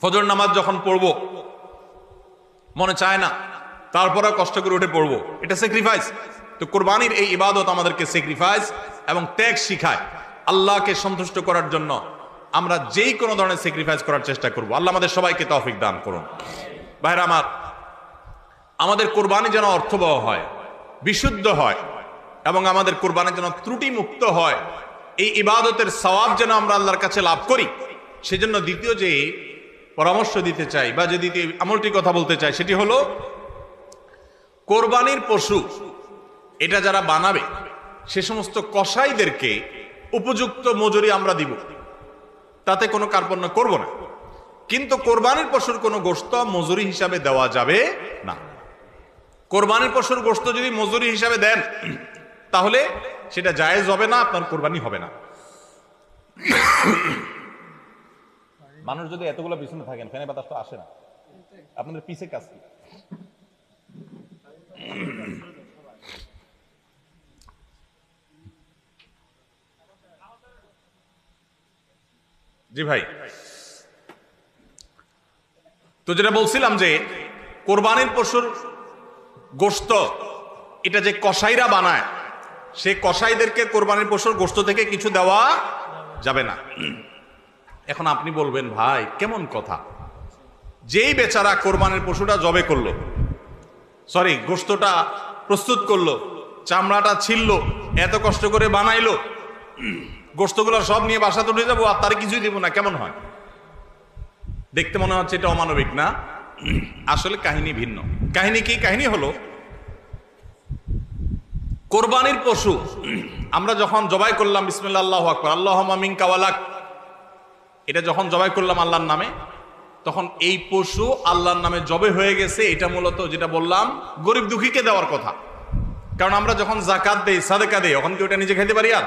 A: ফজর নামাজ যখন পড়বো মনে চায় না, তারপরে কষ্ট করে উঠে পড়বো, এটা স্যাক্রিফাইস। তো কোরবানির এই ইবাদত আমাদেরকে স্যাক্রিফাইস এবং ত্যাগ শিখায়। আল্লাহকে সন্তুষ্ট করার জন্য আমরা যেই কোনো ধরনের স্যাক্রিফাইস করার চেষ্টা করব। আল্লাহ আমাদের সবাইকে তৌফিক দান করুন। ভাইরা আমার, আমাদের কোরবানি যেন অর্থবহ হয়, বিশুদ্ধ হয়, এবং আমাদের কোরবানি যেন ত্রুটি মুক্ত হয়, এই ইবাদতের সওয়াব যেন আমরা আল্লাহর কাছে লাভ করি, সেজন্য দ্বিতীয় যে পরামর্শ দিতে চাই বা যে দ্বিতীয় আমলটি কথা বলতে চাই সেটি হলো কোরবানির পশু এটা যারা বানাবে সে সমস্ত কসাইদেরকে উপযুক্ত মজুরি আমরা দিব, তাতে কোনো কার্পণ্য করব না। কিন্তু কোরবানির পশুর কোনো গোশত মজুরি হিসাবে দেওয়া যাবে না। কোরবানির পশুর গোশত যদি মজুরি হিসাবে দেন তাহলে সেটা জায়েজ হবে না, আপনার কোরবানি হবে না। মানুষ যদি এতগুলো পিছনে থাকেন, ফ্যানের বাতাস তো আসে না, আপনাদের পিছে কাজ কি? জি ভাই, তো যেটা বলছিলাম যে কোরবানির পশুর গোশত এটা যে কসাইরা বানায়, সে কসাইদেরকে কোরবানির পশুর গোশত থেকে কিছু দেওয়া যাবে না। এখন আপনি বলবেন, ভাই কেমন কথা, যেই বেচারা কোরবানির পশুটা জবে করলো, সরি গোশতটা প্রস্তুত করলো, চামড়াটা ছিললো, এত কষ্ট করে বানাইলো, গোশতগুলো সব নিয়ে বাসাতে উঠে যাবো আর তার কিছুই দেবো না, কেমন হয়? দেখতে মনে হচ্ছে এটা অমানবিক না? আসলে কাহিনী ভিন্ন। কাহিনী কি? কাহিনী হলো কোরবানির পশু আমরা যখন জবাই করলাম, বিসমিল্লাহ আল্লাহু আকবার, আল্লাহুম্মা মিনকা ওয়ালাক, এটা যখন জবাই করলাম আল্লাহর নামে, তখন এই পশু আল্লাহর নামে জবে হয়ে গেছে। এটা মূলত যেটা বললাম গরিব দুঃখীকে দেওয়ার কথা। কারণ আমরা যখন যাকাত দেই, সাদেকা দেই, তখন কি ওটা নিজে খাইতে পারি? আর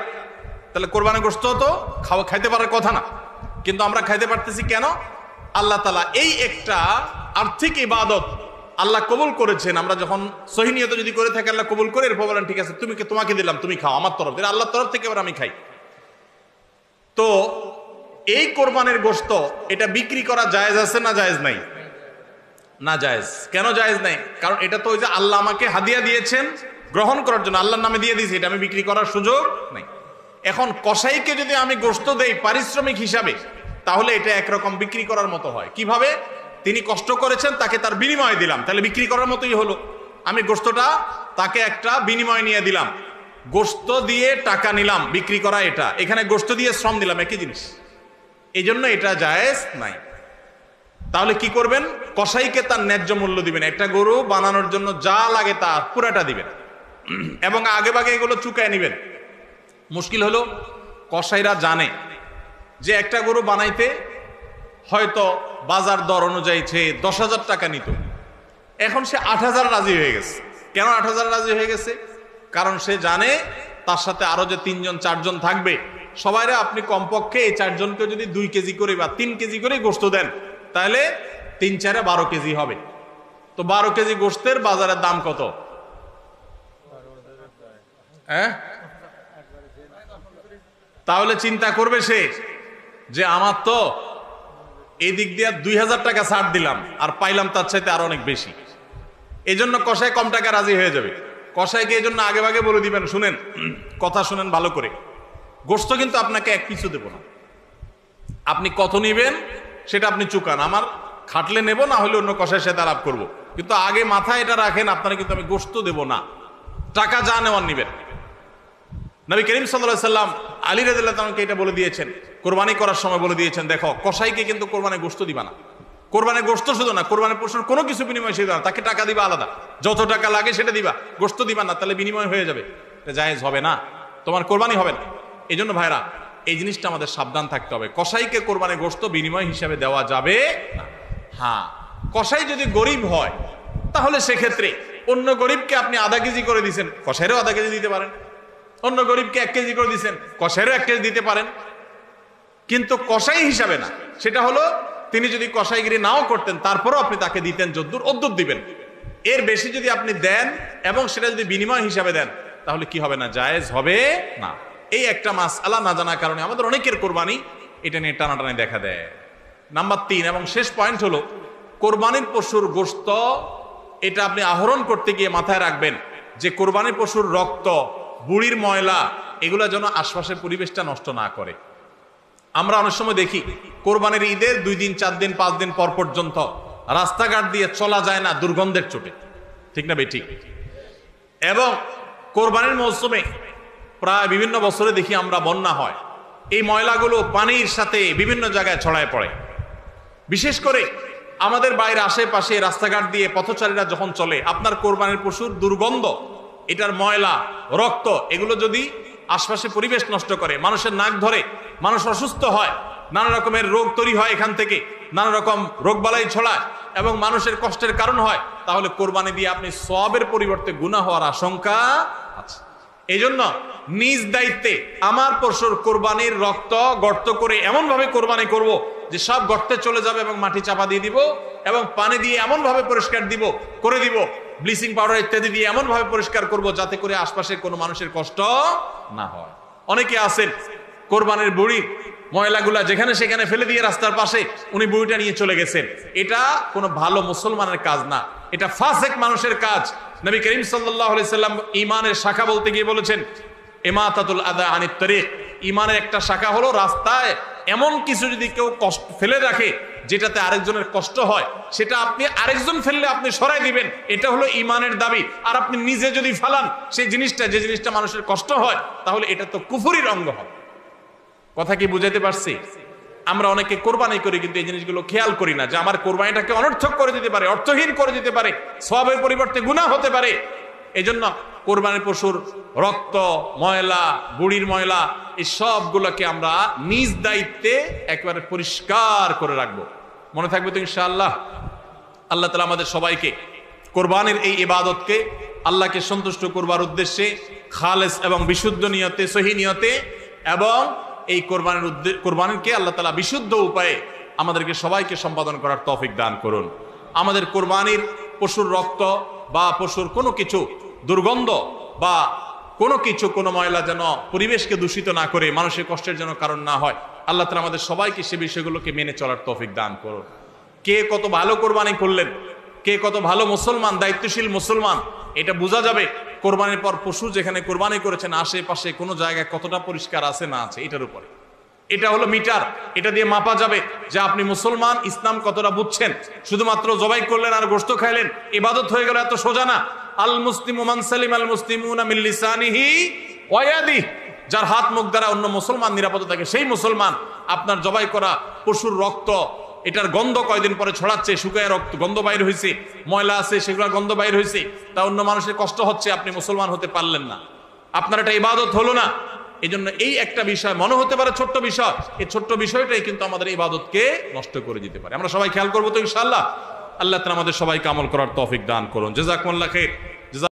A: তাহলে কোরবানির গোশত তো খাইতে পারার কথা না, কিন্তু আমরা খাইতে পারতেছি কেন? আল্লাহ তাআলা এই একটা আর্থিক ইবাদত আল্লাহ কবুল করেছেন। আমরা যখন সহিহ নিয়তে যদি করে থাকি, আল্লাহ কবুল করে এরপর বলেন ঠিক আছে তোমাকে দিলাম, তুমি খাও আমার তরফ থেকে, আল্লাহর তরফ থেকে এবার আমি খাই। তো এই কোরবানির গোশত এটা বিক্রি করা জায়েজ আছে না জায়েজ নাই? না জায়েজ। কেন জায়েজ নাই? কারণ এটা তো ওই যে আল্লাহ আমাকে হাদিয়া দিয়েছেন গ্রহণ করার জন্য, আল্লাহর নামে দিয়ে দিয়েছি, এটা আমি বিক্রি করার সুযোগ নাই। এখন কসাইকে যদি আমি গোশত দেই পারিশ্রমিক হিসাবে, তাহলে এটা একরকম বিক্রি করার মতো হয়। কিভাবে? তিনি কষ্ট করেছেন, তাকে তার বিনিময় দিলাম, তাহলে বিক্রি করার মতোই হলো। আমি গোশতটা তাকে একটা বিনিময় নিয়ে দিলাম, গোশত দিয়ে টাকা নিলাম, বিক্রি করা এটা, এখানে গোশত দিয়ে শ্রম দিলাম, একই জিনিস। এই জন্য এটা জায়েজ নাই। তাহলে কি করবেন? কসাইকে তার ন্যায্য মূল্য দিবেন, একটা গরু বানানোর জন্য যা লাগে তা পুরাটা দিবেন, এবং আগে ভাগে এগুলো চুকায় নিবেন। মুশকিল হলো কসাইরা জানে যে একটা গরু বানাইতে হয়তো বাজার দর অনুযায়ী সে 10,000 টাকা নিত, এখন সে 8,000 রাজি হয়ে গেছে। কেন 8,000 রাজি হয়ে গেছে? কারণ সে জানে তার সাথে আরো যে 3-4 জন থাকবে, সবাইরে আপনি কমপক্ষে এই 4 জনকে যদি 2 কেজি করে বা 3 কেজি করে গোশত দেন, তাহলে 3-4 12 কেজি হবে। তো 12 কেজি গোশতের বাজারের দাম কত? তাহলে চিন্তা করবে সে যে আমার তো এই দিক দিয়ে 2,000 টাকা ছাড় দিলাম আর পাইলাম তার চাইতে আরো অনেক বেশি। এই জন্য কসাই কম টাকা রাজি হয়ে যাবে। কসাইকে এই জন্য আগে ভাগে বলে দিবেন, শুনেন, কথা শুনেন ভালো করে, গোশত কিন্তু আপনাকে এক পিছু দেব না, আপনি কত নিবেন সেটা আপনি চুকান, আমার খাটলে নেব, না হলে অন্য কসাইয়ের সাথে আলাপ করবো, কিন্তু আগে মাথায় এটা রাখেন আপনারা কিন্তু আমি গোশত দেব না, টাকা যা নেওয়ার নিবেন। নবী করিম সাল্লাল্লাহু আলাইহি সাল্লাম আলী রাদিয়াল্লাহু তাআলাকে এটা বলে দিয়েছেন, কোরবানি করার সময় বলে দিয়েছেন, দেখো কসাইকে কিন্তু কোরবানি গোশত দিবা না, কোরবানি গোশত শুধু না, কোরবানি পশুর কোনো কিছু বিনিময় সে দিবা না, তাকে টাকা দিবা আলাদা, যত টাকা লাগে সেটা দিবা, গোশত দিবা না, তাহলে বিনিময় হয়ে যাবে, এটা জায়েজ হবে না, তোমার কোরবানি হবে না। এই জন্য ভাইরা এই জিনিসটা আমাদের সাবধান থাকতে হবে, কসাইকে কোরবানি গোশত বিনিময় হিসাবে দেওয়া যাবে না। হ্যাঁ, কসাই যদি গরিব হয় তাহলে সেক্ষেত্রে অন্য গরিবকে আপনি আধা কেজি করে দিচ্ছেন, কসাইরও আধা কেজি দিতে পারেন, অন্য গরিবকে 1 কেজি করে দিচ্ছেন, কসাইরও 1 কেজি দিতে পারেন, কিন্তু কসাই হিসাবে না। সেটা হলো তিনি যদি কসাইগিরি নাও করতেন তারপরও আপনি তাকে দিতেন যদ্দুর অদ্দুর দিবেন, এর বেশি যদি আপনি দেন এবং সেটা যদি বিনিময় হিসাবে দেন তাহলে কি হবে না, জায়েজ হবে না। এই একটা মাসআলা না জানার কারণে আমাদের অনেকের কোরবানি এটা নিয়ে টানাটানি দেখা দেয়। নাম্বার 3 এবং শেষ পয়েন্ট হলো, কোরবানির পশুর গোশত এটা আপনি আহরণ করতে গিয়ে মাথায় রাখবেন যে কোরবানির পশুর রক্ত, বুড়ির ময়লা, এগুলো যেন আশপাশের পরিবেশটা নষ্ট না করে। আমরা অনেক সময় দেখি কোরবানির ঈদের 2 দিন 4 দিন 5 দিন পর পর্যন্ত রাস্তাঘাট দিয়ে চলা যায় না দুর্গন্ধের চোটে, ঠিক না বেঠিক? এবং কোরবানির মৌসুমে প্রায় বিভিন্ন বছরে দেখি আমরা বন্যা হয়, এই ময়লাগুলো পানির সাথে বিভিন্ন জায়গায় ছড়ায় পড়ে। বিশেষ করে আমাদের বাইরে আশেপাশে রাস্তাঘাট দিয়ে পথচারীরা যখন চলে, আপনার কোরবানির পশুর দুর্গন্ধ, এটার ময়লা, রক্ত, এগুলো যদি আশপাশে পরিবেশ নষ্ট করে, মানুষের নাক ধরে, মানুষ অসুস্থ হয়, নানা রকমের রোগ তৈরি হয়, এখান থেকে নানা রকম রোগবালাই ছড়ায় এবং মানুষের কষ্টের কারণ হয়, তাহলে কোরবানি দিয়ে আপনি সওয়াবের পরিবর্তে গুনাহ হওয়ার আশঙ্কা আছে। এই জন্য নিজ দায়িত্বে আমার পশুর কোরবানির রক্ত গর্ত করে এমন ভাবে কোরবানি করব যে সব গর্তে চলে যাবে এবং মাটি চাপা দিয়ে দিব এবং পানি দিয়ে এমন ভাবে পরিষ্কার করে দিব, ব্লিচিং পাউডার ইত্যাদি দিয়ে এমন ভাবে পরিষ্কার করব যাতে করে আশপাশের কোনো মানুষের কষ্ট না হয়। অনেকে আছেন কোরবানির বুড়ি ময়লাগুলা যেখানে সেখানে ফেলে দিয়ে রাস্তার পাশে উনি বুড়িটা নিয়ে চলে গেছেন, এটা কোনো ভালো মুসলমানের কাজ না, এটা ফাসেক মানুষের কাজ। নবী করিম সাল্লাল্লাহু আলাইহি সাল্লাম ঈমানের শাখা বলতে গিয়ে বলেছেন, ইমাতাতুল আযা আনিত তারিক, ঈমানের একটা শাখা হলো রাস্তায় এমন কিছু যদি কেউ কষ্ট ফেলে রাখে যেটাতে আরেকজনের কষ্ট হয়, সেটা আপনি আরেকজন ফেললে আপনি সরাই দিবেন, এটা হলো ঈমানের দাবি। আর আপনি নিজে যদি ফালান সেই জিনিসটা, যে জিনিসটা মানুষের কষ্ট হয়, তাহলে এটা তো কুফরির অঙ্গ হবে। কথা কি বুঝাইতে পারছি? আমরা অনেকে কোরবানি করি কিন্তু এই জিনিসগুলো খেয়াল করি না যে আমার কোরবানিটাকে অনর্থক করে দিতে পারে, অর্থহীন করে দিতে পারে, সওয়াবের পরিবর্তে গুনাহ হতে পারে। এই জন্য কোরবানির পশুর রক্ত, ময়লা, বুড়ির ময়লা, এই সবগুলোকে আমরা নিজ দায়িত্বে একেবারে পরিষ্কার করে রাখবো। মনে থাকবে তো ইনশাআল্লাহ? আল্লাহ তাআলা আমাদের সবাইকে কোরবানির এই ইবাদতকে আল্লাহকে সন্তুষ্ট করবার উদ্দেশ্যে খালেস এবং বিশুদ্ধ নিয়তে, সহি নিয়তে, এবং এই কোরবানিকে আল্লাহ তাআলা বিশুদ্ধ উপায়ে আমাদেরকে সবাইকে সম্পাদন করার তৌফিক দান করুন। আমাদের কোরবানির পশুর রক্ত বা পশুর কোনো কিছু দুর্গন্ধ বা কোনো কিছু, কোনো ময়লা যেন পরিবেশকে দূষিত না করে, মানুষের কষ্টের যেন কারণ না হয়, আল্লাহ তাআলা আমাদের সবাইকে সে বিষয়গুলোকে মেনে চলার তৌফিক দান করুন। কে কত ভালো কোরবানি করলেন, কে কত ভালো মুসলমান, দায়িত্বশীল মুসলমান, এটা বোঝা যাবে কোরবানির পর পশু যেখানে কোরবানি করেছেন আশেপাশে কোনো জায়গায় কতটা পরিষ্কার আছে না আছে, এটার উপরে। এটা হলো মিটার, এটা দিয়ে মাপা যাবে যে আপনি মুসলমান, ইসলাম কতটা বুঝছেন। শুধুমাত্র জবাই করলেন আর গোশত খাইলেন, ইবাদত হয়ে গেল, এত সোজা না। আল মুসলিমু মান সালিম আল মুসলিমুনা মিন লিসানিহি ওয়া ইয়াদিহি, যার হাত মুখ দ্বারা অন্য মুসলমান নিরাপদ থাকে, সেই মুসলমান। আপনার জবাই করা পশুর রক্ত, এটার গন্ধ কয়দিন পরে ছড়াচ্ছে, শুকায় রক্ত গন্ধ বাইর হয়েছে, ময়লা আছে সেগুলোর গন্ধ বাইর হয়েছে, তা অন্য মানুষের কষ্ট হচ্ছে, আপনি মুসলমান হতে পারলেন না, আপনার এটা ইবাদত হলো না। এই জন্য এই একটা বিষয় মনে হতে পারে ছোট্ট বিষয়, এই ছোট্ট বিষয়টাই কিন্তু আমাদের ইবাদতকে নষ্ট করে দিতে পারে। আমরা সবাই খেয়াল করবো তো ইনশাআল্লাহ। আল্লাহ তাআলা আমাদের সবাইকে আমল করার তৌফিক দান করুন। জাযাকুমুল্লাহ খাইর।